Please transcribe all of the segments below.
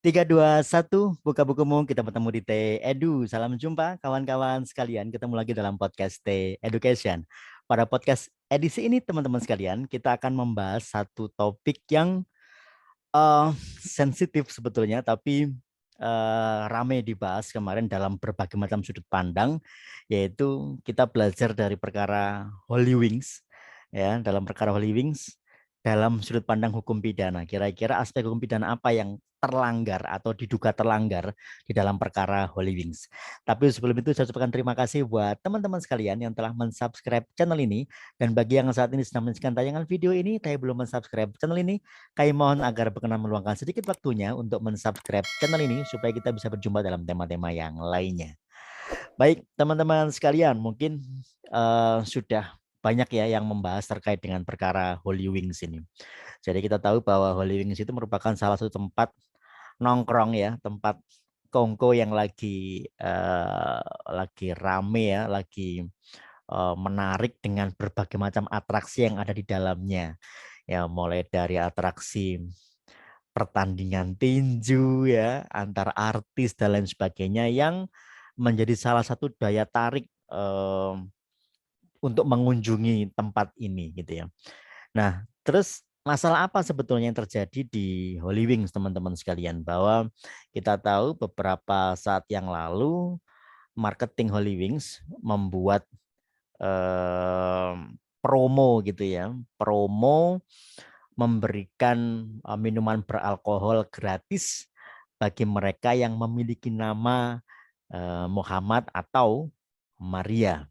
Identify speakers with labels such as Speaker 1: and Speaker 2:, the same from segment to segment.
Speaker 1: Tiga, dua, satu, buka bukumu, kita bertemu di T Edu. Salam jumpa kawan-kawan sekalian, ketemu lagi dalam podcast T Education. Pada podcast edisi ini teman-teman sekalian, kita akan membahas satu topik yang eh, sensitif sebetulnya, tapi ramai dibahas kemarin dalam berbagai macam sudut pandang, yaitu kita belajar dari perkara Holy Wings, ya, dalam perkara Holy Wings, dalam sudut pandang hukum pidana. Kira-kira aspek hukum pidana apa yang terlanggar atau diduga terlanggar di dalam perkara Holy Wings. Tapi sebelum itu saya ucapkan terima kasih buat teman-teman sekalian yang telah mensubscribe channel ini. Dan bagi yang saat ini sedang menyaksikan tayangan video ini, tapi belum mensubscribe channel ini, kami mohon agar berkenan meluangkan sedikit waktunya untuk mensubscribe channel ini supaya kita bisa berjumpa dalam tema-tema yang lainnya. Baik, teman-teman sekalian, mungkin sudah banyak ya yang membahas terkait dengan perkara Holy Wings ini. Jadi kita tahu bahwa Holy Wings itu merupakan salah satu tempat nongkrong ya, tempat kongko yang lagi rame ya, lagi menarik dengan berbagai macam atraksi yang ada di dalamnya. Ya, mulai dari atraksi pertandingan tinju ya antar artis dan lain sebagainya yang menjadi salah satu daya tarik untuk mengunjungi tempat ini gitu ya. Nah, terus masalah apa sebetulnya yang terjadi di Holy Wings teman-teman sekalian, bahwa kita tahu beberapa saat yang lalu marketing Holy Wings membuat eh, promo gitu ya, promo memberikan minuman beralkohol gratis bagi mereka yang memiliki nama Muhammad atau Maria.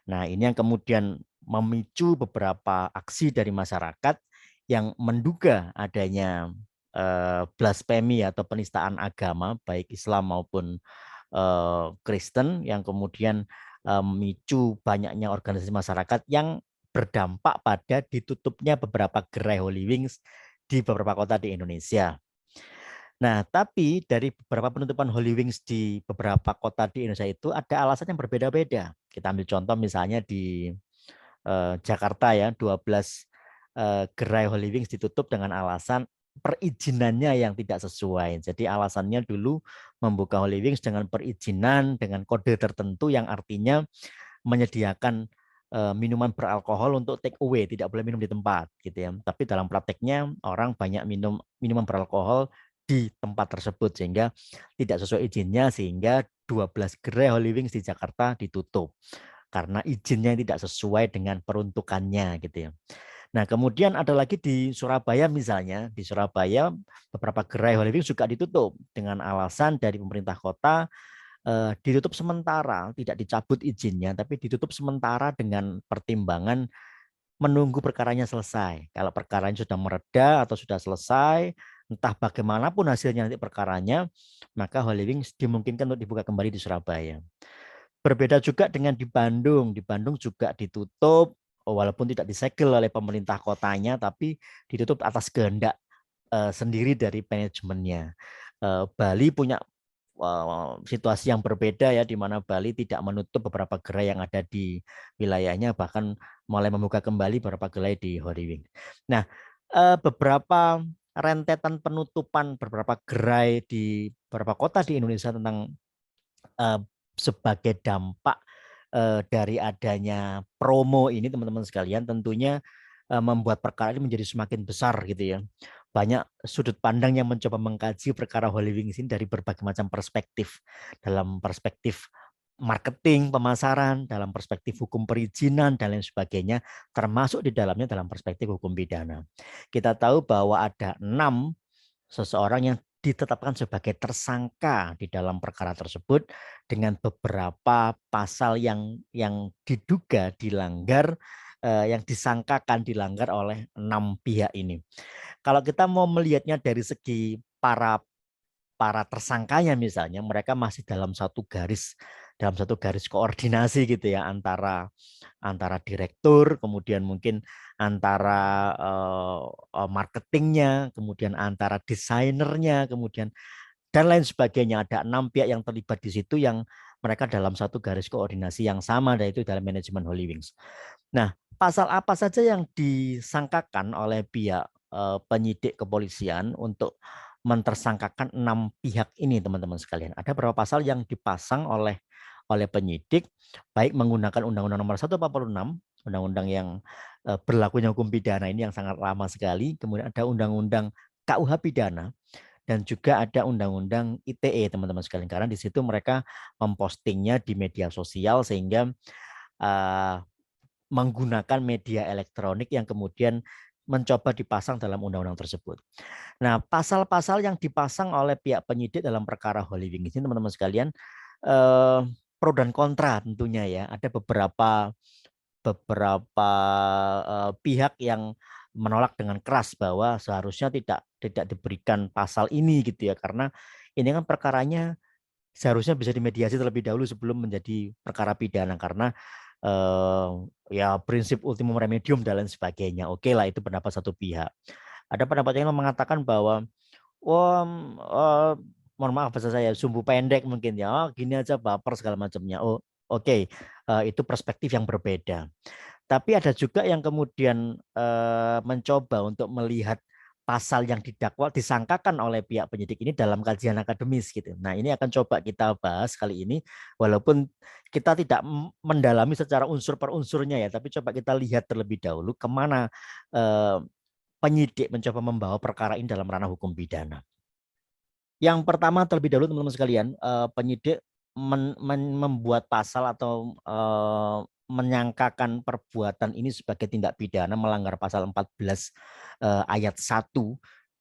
Speaker 1: Nah, ini yang kemudian memicu beberapa aksi dari masyarakat yang menduga adanya blasfemi atau penistaan agama, baik Islam maupun Kristen, yang kemudian memicu banyaknya organisasi masyarakat yang berdampak pada ditutupnya beberapa gerai Holy Wings di beberapa kota di Indonesia. Nah, tapi dari beberapa penutupan Holy Wings di beberapa kota di Indonesia itu ada alasan yang berbeda-beda. Kita ambil contoh misalnya di Jakarta ya, 12 gerai Holy Wings ditutup dengan alasan perizinannya yang tidak sesuai. Jadi alasannya dulu membuka Holy Wings dengan perizinan dengan kode tertentu yang artinya menyediakan minuman beralkohol untuk take away, tidak boleh minum di tempat gitu ya. Tapi dalam prakteknya orang banyak minum minuman beralkohol di tempat tersebut sehingga tidak sesuai izinnya, sehingga 12 gerai Holy Wings di Jakarta ditutup karena izinnya tidak sesuai dengan peruntukannya gitu ya. Nah, kemudian ada lagi di Surabaya misalnya, di Surabaya beberapa gerai Holy Wings juga ditutup dengan alasan dari pemerintah kota, ditutup sementara, tidak dicabut izinnya, tapi ditutup sementara dengan pertimbangan menunggu perkaranya selesai. Kalau perkaranya sudah mereda atau sudah selesai, entah bagaimanapun hasilnya nanti perkaranya, maka Holy Wings dimungkinkan untuk dibuka kembali di Surabaya. Berbeda juga dengan di Bandung. Di Bandung juga ditutup, walaupun tidak disegel oleh pemerintah kotanya, tapi ditutup atas kehendak sendiri dari manajemennya. Bali punya situasi yang berbeda ya, di mana Bali tidak menutup beberapa gerai yang ada di wilayahnya, bahkan mulai membuka kembali beberapa gerai di Holy Wing. Nah, beberapa rentetan penutupan beberapa gerai di beberapa kota di Indonesia tentang eh, sebagai dampak dari adanya promo ini teman-teman sekalian tentunya membuat perkara ini menjadi semakin besar gitu ya. Banyak sudut pandang yang mencoba mengkaji perkara Holy Wings ini dari berbagai macam perspektif. Dalam perspektif marketing, pemasaran, dalam perspektif hukum perizinan, dan lain sebagainya, termasuk di dalamnya dalam perspektif hukum pidana. Kita tahu bahwa ada 6 seseorang yang ditetapkan sebagai tersangka di dalam perkara tersebut dengan beberapa pasal yang diduga dilanggar, yang disangkakan dilanggar oleh 6 pihak ini. Kalau kita mau melihatnya dari segi para para tersangkanya misalnya, mereka masih dalam satu garis koordinasi gitu ya, antara antara direktur, kemudian mungkin antara marketingnya, kemudian antara desainernya, kemudian dan lain sebagainya. Ada 6 pihak yang terlibat di situ yang mereka dalam satu garis koordinasi yang sama, yaitu dalam manajemen Holy Wings. Nah, pasal apa saja yang disangkakan oleh pihak penyidik kepolisian untuk mentersangkakan 6 pihak ini, teman-teman sekalian. Ada beberapa pasal yang dipasang oleh penyidik, baik menggunakan Undang-Undang Nomor 146, undang-undang yang berlakunya hukum pidana ini yang sangat lama sekali. Kemudian ada Undang-Undang KUH pidana dan juga ada Undang-Undang ITE, teman-teman sekalian. Karena di situ mereka mempostingnya di media sosial sehingga menggunakan media elektronik yang kemudian mencoba dipasang dalam undang-undang tersebut. Nah, pasal-pasal yang dipasang oleh pihak penyidik dalam perkara Holy Wings ini, teman-teman sekalian, pro dan kontra tentunya ya. Ada beberapa pihak yang menolak dengan keras bahwa seharusnya tidak diberikan pasal ini gitu ya, karena ini kan perkaranya seharusnya bisa dimediasi terlebih dahulu sebelum menjadi perkara pidana, karena ya prinsip ultimum remedium dan lain sebagainya. Oke lah, itu pendapat satu pihak. Ada pendapat yang mengatakan bahwa wah, mohon maaf bahasa saya, sumbu pendek mungkin ya. Oh, gini aja baper segala macamnya. Oh, oke. Itu perspektif yang berbeda. Tapi ada juga yang kemudian mencoba untuk melihat pasal yang disangkakan oleh pihak penyidik ini dalam kajian akademis gitu. Nah, ini akan coba kita bahas kali ini, walaupun kita tidak mendalami secara unsur per unsurnya ya, tapi coba kita lihat terlebih dahulu kemana penyidik mencoba membawa perkara ini dalam ranah hukum pidana. Yang pertama terlebih dahulu, teman-teman sekalian, penyidik membuat pasal atau menyangkakan perbuatan ini sebagai tindak pidana melanggar pasal 14 ayat 1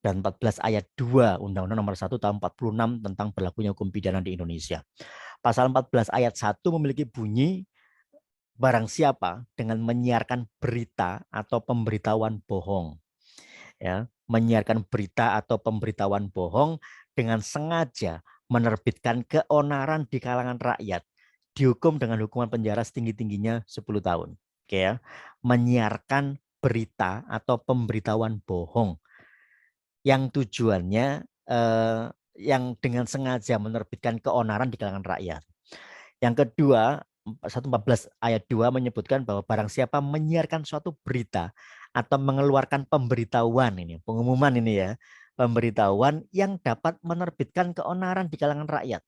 Speaker 1: dan 14 ayat 2 Undang-Undang Nomor 1 tahun 46 tentang berlakunya hukum pidana di Indonesia. Pasal 14 ayat 1 memiliki bunyi, barang siapa dengan menyiarkan berita atau pemberitahuan bohong, ya, menyiarkan berita atau pemberitahuan bohong dengan sengaja menerbitkan keonaran di kalangan rakyat, dihukum dengan hukuman penjara setinggi-tingginya 10 tahun. Oke ya. Menyiarkan berita atau pemberitahuan bohong yang tujuannya yang dengan sengaja menerbitkan keonaran di kalangan rakyat. Yang kedua, 114 ayat 2 menyebutkan bahwa barang siapa menyiarkan suatu berita atau mengeluarkan pemberitahuan ini, pengumuman ini ya, pemberitahuan yang dapat menerbitkan keonaran di kalangan rakyat.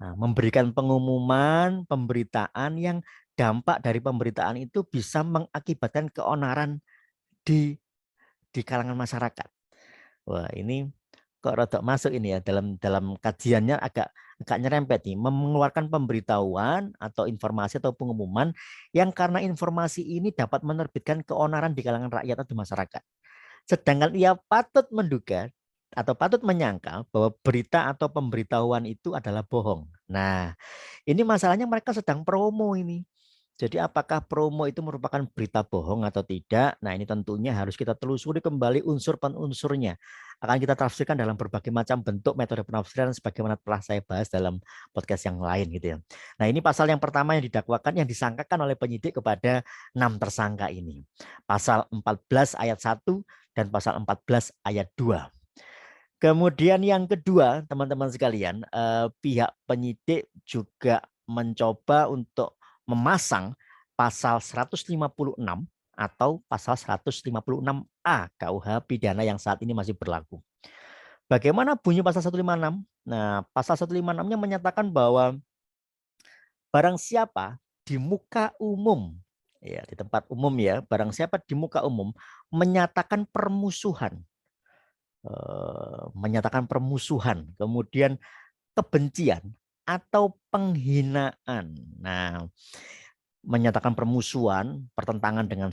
Speaker 1: Nah, memberikan pengumuman, pemberitaan yang dampak dari pemberitaan itu bisa mengakibatkan keonaran di kalangan masyarakat. Wah, ini kok rada masuk ini ya, dalam kajiannya agak nyerempet nih, mengeluarkan pemberitahuan atau informasi atau pengumuman yang karena informasi ini dapat menerbitkan keonaran di kalangan rakyat atau masyarakat. Sedangkan ia patut menduga atau patut menyangka bahwa berita atau pemberitahuan itu adalah bohong. Nah, ini masalahnya mereka sedang promo ini. Jadi apakah promo itu merupakan berita bohong atau tidak? Nah, ini tentunya harus kita telusuri kembali unsur penunsurnya. Akan kita tafsirkan dalam berbagai macam bentuk metode penafsiran sebagaimana telah saya bahas dalam podcast yang lain gitu ya. Nah, ini pasal yang pertama yang didakwakan, yang disangkakan oleh penyidik kepada 6 tersangka ini. Pasal 14 ayat 1 dan pasal 14 ayat 2. Kemudian yang kedua, teman-teman sekalian, pihak penyidik juga mencoba untuk memasang pasal 156 atau pasal 156A KUH pidana yang saat ini masih berlaku. Bagaimana bunyi pasal 156? Nah, pasal 156-nya menyatakan bahwa barang siapa di muka umum, ya di tempat umum ya, barang siapa di muka umum menyatakan permusuhan, kemudian kebencian atau penghinaan. Nah, menyatakan permusuhan, pertentangan dengan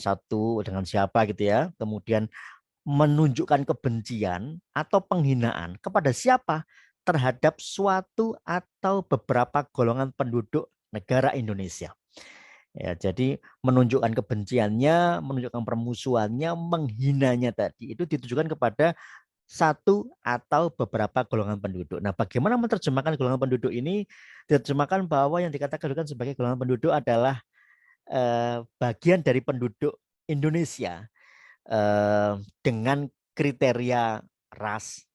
Speaker 1: siapa gitu ya, kemudian menunjukkan kebencian atau penghinaan kepada siapa? Terhadap suatu atau beberapa golongan penduduk negara Indonesia. Ya, jadi menunjukkan kebenciannya, menunjukkan permusuhannya, menghinanya tadi itu ditujukan kepada satu atau beberapa golongan penduduk. Nah, bagaimana menerjemahkan golongan penduduk ini? Diterjemahkan bahwa yang dikatakan sebagai golongan penduduk adalah bagian dari penduduk Indonesia dengan kriteria ras,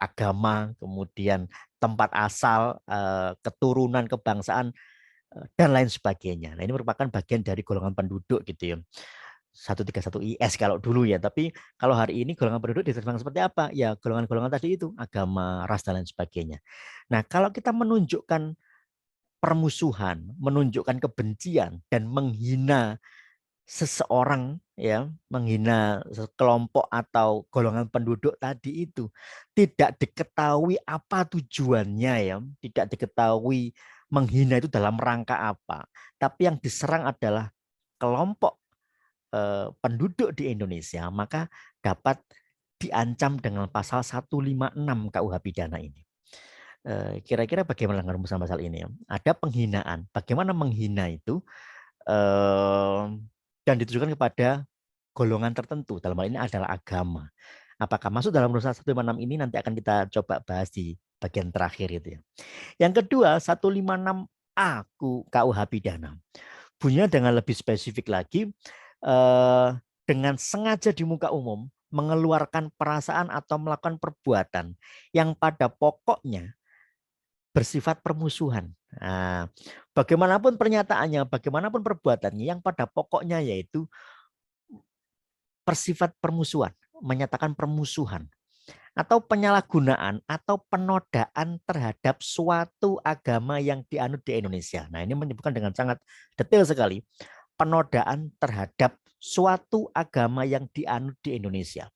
Speaker 1: agama, kemudian tempat asal, keturunan, kebangsaan, dan lain sebagainya. Nah, ini merupakan bagian dari golongan penduduk gitu ya. 131 IS kalau dulu ya. Tapi kalau hari ini golongan penduduk diterjemahkan seperti apa? Ya golongan-golongan tadi itu, agama, ras, dan lain sebagainya. Nah, kalau kita menunjukkan permusuhan, menunjukkan kebencian, dan menghina seseorang, ya, menghina kelompok atau golongan penduduk tadi itu, tidak diketahui apa tujuannya, ya, tidak diketahui menghina itu dalam rangka apa, tapi yang diserang adalah kelompok penduduk di Indonesia, maka dapat diancam dengan pasal 156 KUH pidana ini. Kira-kira bagaimana dengan rumusan pasal ini? Ada penghinaan. Bagaimana menghina itu dan ditujukan kepada golongan tertentu. Dalam hal ini adalah agama. Apakah masuk dalam rumusan 156 ini? Nanti akan kita coba bahas di bagian terakhir itu ya. Yang kedua, 156A KUH pidana. Bunyinya dengan lebih spesifik lagi, dengan sengaja di muka umum mengeluarkan perasaan atau melakukan perbuatan yang pada pokoknya bersifat permusuhan. Nah, bagaimanapun pernyataannya, bagaimanapun perbuatannya, yang pada pokoknya yaitu bersifat permusuhan, menyatakan permusuhan, atau penyalahgunaan atau penodaan terhadap suatu agama yang dianut di Indonesia. Nah, ini menyebutkan dengan sangat detail sekali, penodaan terhadap suatu agama yang dianut di Indonesia.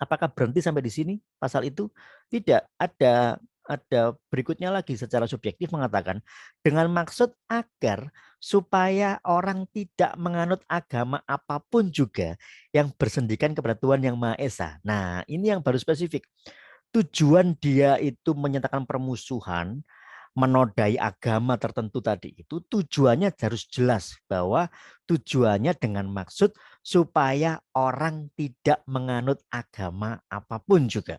Speaker 1: Apakah berhenti sampai di sini pasal itu? Tidak, ada berikutnya lagi secara subjektif mengatakan dengan maksud agar supaya orang tidak menganut agama apapun juga yang bersendikan kepada Tuhan Yang Maha Esa. Nah, ini yang baru spesifik. Tujuan dia itu menyatakan permusuhan, menodai agama tertentu tadi itu tujuannya harus jelas bahwa tujuannya dengan maksud supaya orang tidak menganut agama apapun juga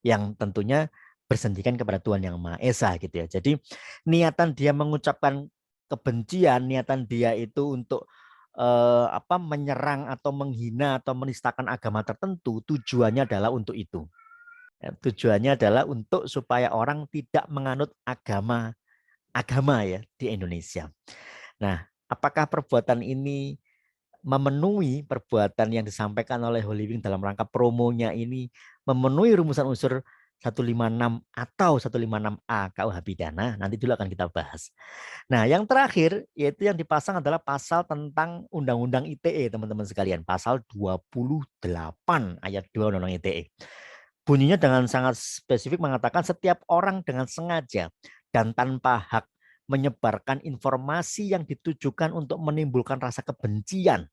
Speaker 1: yang tentunya bersendikan kepada Tuhan Yang Maha Esa gitu ya. Jadi niatan dia mengucapkan kebencian, niatan dia itu untuk menyerang atau menghina atau menistakan agama tertentu, tujuannya adalah untuk itu. Tujuannya adalah untuk supaya orang tidak menganut agama ya di Indonesia. Nah, apakah perbuatan ini memenuhi perbuatan yang disampaikan oleh Holy Wing dalam rangka promonya ini memenuhi rumusan unsur 156 atau 156A KUH pidana? Nanti dulu akan kita bahas. Nah, yang terakhir yaitu yang dipasang adalah pasal tentang Undang-Undang ITE, teman-teman sekalian, pasal 28 ayat 2 Undang-Undang ITE. Bunyinya dengan sangat spesifik mengatakan setiap orang dengan sengaja dan tanpa hak menyebarkan informasi yang ditujukan untuk menimbulkan rasa kebencian.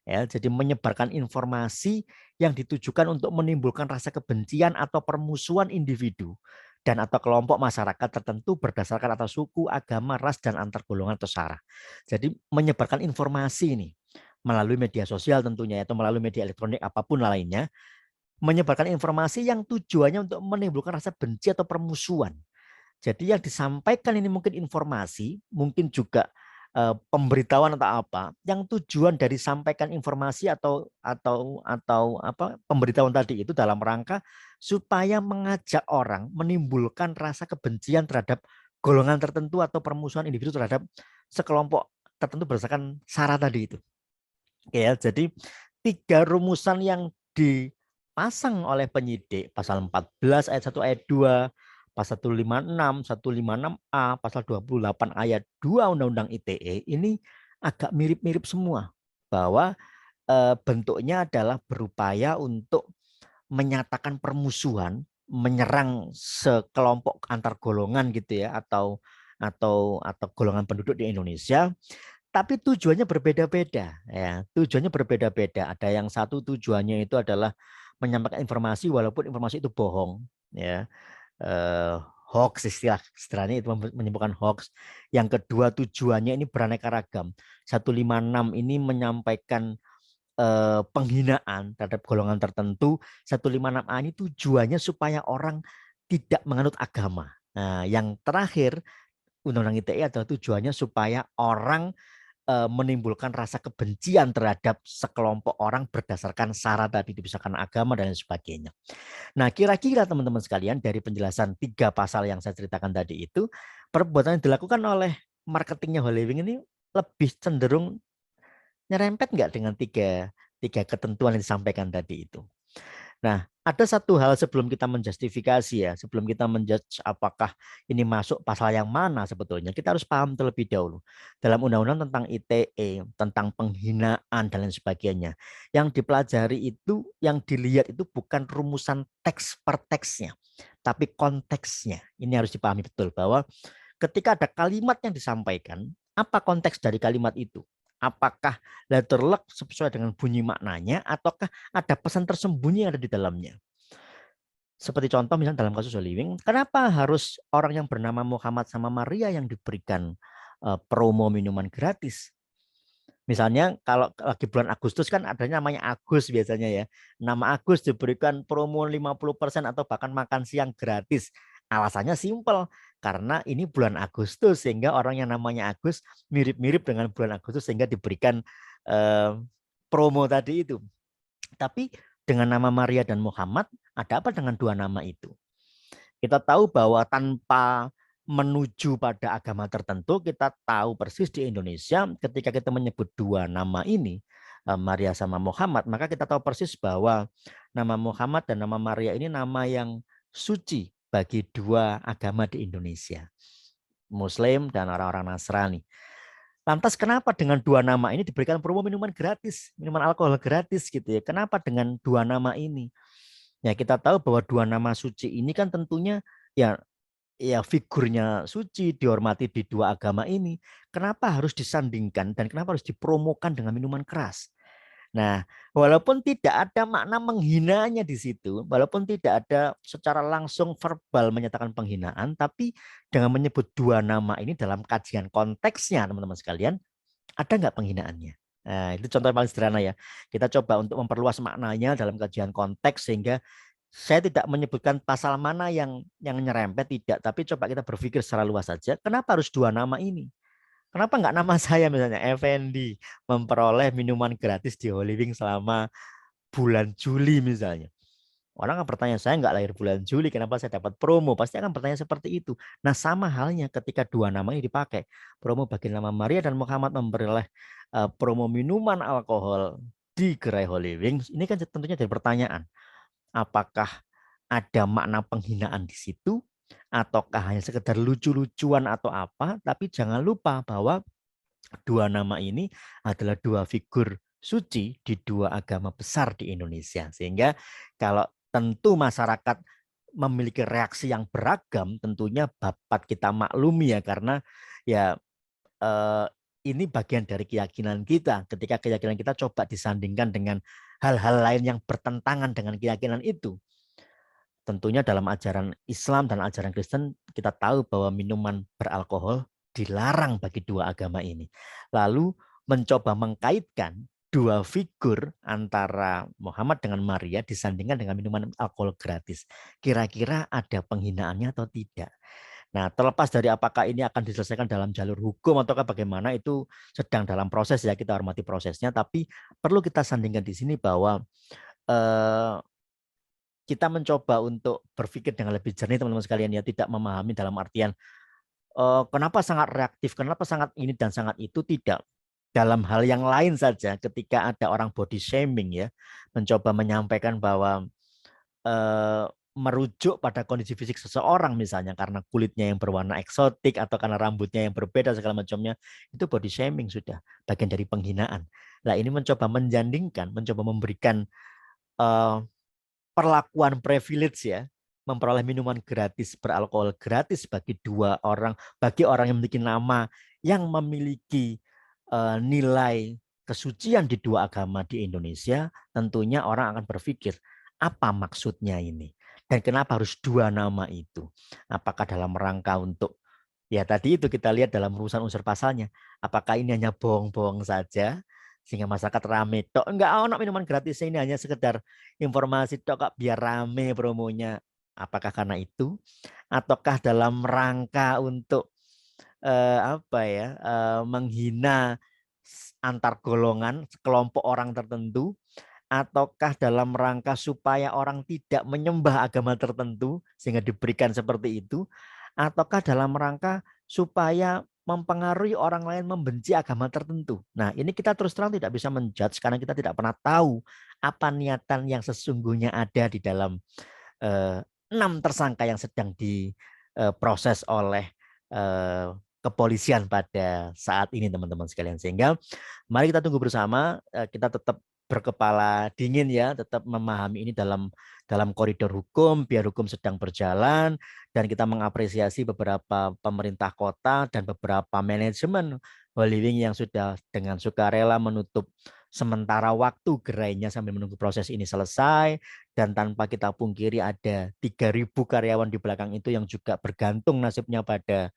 Speaker 1: Ya, jadi menyebarkan informasi yang ditujukan untuk menimbulkan rasa kebencian atau permusuhan individu dan atau kelompok masyarakat tertentu berdasarkan atas suku, agama, ras, dan antar golongan atau sara. Jadi menyebarkan informasi ini melalui media sosial tentunya atau melalui media elektronik apapun lainnya, menyebarkan informasi yang tujuannya untuk menimbulkan rasa benci atau permusuhan. Jadi yang disampaikan ini mungkin informasi, mungkin juga pemberitahuan atau apa, yang tujuan dari sampaikan informasi atau pemberitahuan tadi itu dalam rangka supaya mengajak orang menimbulkan rasa kebencian terhadap golongan tertentu atau permusuhan individu terhadap sekelompok tertentu berdasarkan sara tadi itu. Oke ya, jadi 3 rumusan yang dipasang oleh penyidik pasal 14 ayat 1 ayat 2, pasal 156, 156A, pasal 28 ayat 2 Undang-Undang ITE ini agak mirip-mirip semua bahwa bentuknya adalah berupaya untuk menyatakan permusuhan, menyerang sekelompok antar golongan gitu ya atau golongan penduduk di Indonesia. Tapi tujuannya berbeda-beda ya. Tujuannya berbeda-beda. Ada yang satu tujuannya itu adalah menyampaikan informasi walaupun informasi itu bohong ya. Hoax istilahnya itu menyebutkan hoax. Yang kedua tujuannya ini beraneka ragam. 156 ini menyampaikan penghinaan terhadap golongan tertentu. 156A ini tujuannya supaya orang tidak menganut agama. Nah, yang terakhir Undang-Undang ITE adalah tujuannya supaya orang menimbulkan rasa kebencian terhadap sekelompok orang berdasarkan sara tadi, dibisarkan agama dan sebagainya. Nah, kira-kira teman-teman sekalian dari penjelasan 3 pasal yang saya ceritakan tadi itu, perbuatan yang dilakukan oleh marketingnya Holy Wing ini lebih cenderung Nyerempet nggak dengan tiga ketentuan yang disampaikan tadi itu? Nah, ada satu hal sebelum kita menjustifikasi ya, sebelum kita menjudge apakah ini masuk pasal yang mana sebetulnya, kita harus paham terlebih dahulu. Dalam undang-undang tentang ITE, tentang penghinaan dan lain sebagainya, yang dipelajari itu, yang dilihat itu bukan rumusan teks per teksnya, tapi konteksnya. Ini harus dipahami betul bahwa ketika ada kalimat yang disampaikan, apa konteks dari kalimat itu? Apakah letter luck sesuai dengan bunyi maknanya, ataukah ada pesan tersembunyi yang ada di dalamnya? Seperti contoh misalnya dalam kasus Holywing, kenapa harus orang yang bernama Muhammad sama Maria yang diberikan promo minuman gratis? Misalnya kalau lagi bulan Agustus kan adanya namanya Agus biasanya ya. Nama Agus diberikan promo 50% atau bahkan makan siang gratis. Alasannya simpel, karena ini bulan Agustus sehingga orang yang namanya Agus mirip-mirip dengan bulan Agustus sehingga diberikan eh, promo tadi itu. Tapi dengan nama Maria dan Muhammad, ada apa dengan dua nama itu? Kita tahu bahwa tanpa menuju pada agama tertentu, kita tahu persis di Indonesia ketika kita menyebut dua nama ini, Maria sama Muhammad, maka kita tahu persis bahwa nama Muhammad dan nama Maria ini nama yang suci bagi dua agama di Indonesia, Muslim dan orang-orang Nasrani. Lantas kenapa dengan dua nama ini diberikan promo minuman gratis, minuman alkohol gratis gitu ya? Kenapa dengan dua nama ini? Ya kita tahu bahwa dua nama suci ini kan tentunya ya figurnya suci dihormati di dua agama ini. Kenapa harus disandingkan dan kenapa harus dipromokan dengan minuman keras? Nah, walaupun tidak ada makna menghinanya di situ, walaupun tidak ada secara langsung verbal menyatakan penghinaan, tapi dengan menyebut dua nama ini dalam kajian konteksnya, teman-teman sekalian, ada nggak penghinaannya? Nah, itu contoh yang paling sederhana ya. Kita coba untuk memperluas maknanya dalam kajian konteks sehingga saya tidak menyebutkan pasal mana yang nyerempet, tidak, tapi coba kita berpikir secara luas saja. Kenapa harus dua nama ini? Kenapa nggak nama saya misalnya Effendi memperoleh minuman gratis di Holywing selama bulan Juli misalnya? Orang akan bertanya, saya nggak lahir bulan Juli, kenapa saya dapat promo? Pasti akan bertanya seperti itu. Nah, sama halnya ketika dua nama ini dipakai. Promo bagi nama Maria dan Muhammad memperoleh promo minuman alkohol di gerai Holywing. Ini kan tentunya jadi pertanyaan. Apakah ada makna penghinaan di situ? Ataukah hanya sekedar lucu-lucuan atau apa? Tapi jangan lupa bahwa dua nama ini adalah dua figur suci di dua agama besar di Indonesia. Sehingga kalau tentu masyarakat memiliki reaksi yang beragam, tentunya dapat kita maklumi ya, karena ya ini bagian dari keyakinan kita. Ketika keyakinan kita coba disandingkan dengan hal-hal lain yang bertentangan dengan keyakinan itu. Tentunya dalam ajaran Islam dan ajaran Kristen kita tahu bahwa minuman beralkohol dilarang bagi dua agama ini. Lalu mencoba mengkaitkan dua figur antara Muhammad dengan Maria disandingkan dengan minuman alkohol gratis. Kira-kira ada penghinaannya atau tidak? Nah, terlepas dari apakah ini akan diselesaikan dalam jalur hukum ataukah bagaimana, itu sedang dalam proses ya, kita hormati prosesnya. Tapi perlu kita sandingkan di sini bahwa kita mencoba untuk berpikir dengan lebih jernih teman-teman sekalian ya, tidak memahami dalam artian kenapa sangat reaktif, kenapa sangat ini dan sangat itu, tidak. Dalam hal yang lain saja ketika ada orang body shaming ya, mencoba menyampaikan bahwa merujuk pada kondisi fisik seseorang misalnya karena kulitnya yang berwarna eksotik atau karena rambutnya yang berbeda segala macamnya, itu body shaming sudah bagian dari penghinaan. Nah, ini mencoba menjandingkan, mencoba memberikan perlakuan privilege ya, memperoleh minuman gratis beralkohol gratis bagi dua orang, bagi orang yang memiliki nama yang memiliki nilai kesucian di dua agama di Indonesia. Tentunya orang akan berpikir apa maksudnya ini dan kenapa harus dua nama itu? Apakah dalam rangka untuk, ya tadi itu kita lihat dalam urusan unsur pasalnya, apakah ini hanya bohong-bohong saja sehingga masyarakat rame tok, enggak ono minuman gratis ini hanya sekedar informasi tok kok biar rame promonya? Apakah karena itu ataukah dalam rangka untuk apa ya, menghina antar golongan kelompok orang tertentu, ataukah dalam rangka supaya orang tidak menyembah agama tertentu sehingga diberikan seperti itu, ataukah dalam rangka supaya mempengaruhi orang lain membenci agama tertentu. Nah, ini kita terus terang tidak bisa menjudge karena kita tidak pernah tahu apa niatan yang sesungguhnya ada di dalam 6 tersangka yang sedang diproses oleh kepolisian pada saat ini, teman-teman sekalian. Sehingga mari kita tunggu bersama, kita tetap berkepala dingin ya, tetap memahami ini dalam koridor hukum, biar hukum sedang berjalan, dan kita mengapresiasi beberapa pemerintah kota dan beberapa manajemen Holy Wing yang sudah dengan sukarela menutup sementara waktu gerainya sambil menunggu proses ini selesai, dan tanpa kita pungkiri ada 3.000 karyawan di belakang itu yang juga bergantung nasibnya pada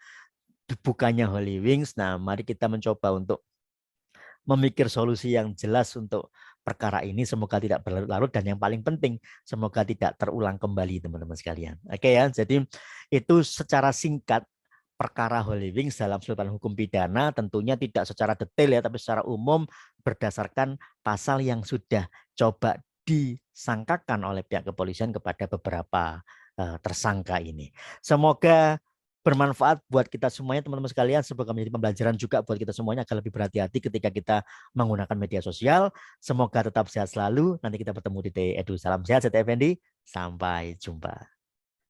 Speaker 1: bukannya Holy Wings. Nah, mari kita mencoba untuk memikir solusi yang jelas untuk perkara ini, semoga tidak berlarut-larut, dan yang paling penting semoga tidak terulang kembali, teman-teman sekalian. Oke ya, jadi itu secara singkat perkara Holy Wings dalam sudut pandang hukum pidana, tentunya tidak secara detail ya, tapi secara umum berdasarkan pasal yang sudah coba disangkakan oleh pihak kepolisian kepada beberapa tersangka ini. Semoga bermanfaat buat kita semuanya, teman-teman sekalian. Semoga menjadi pembelajaran juga buat kita semuanya agar lebih berhati-hati ketika kita menggunakan media sosial. Semoga tetap sehat selalu. Nanti kita bertemu di TE Edu. Salam sehat, saya Effendi. Sampai jumpa.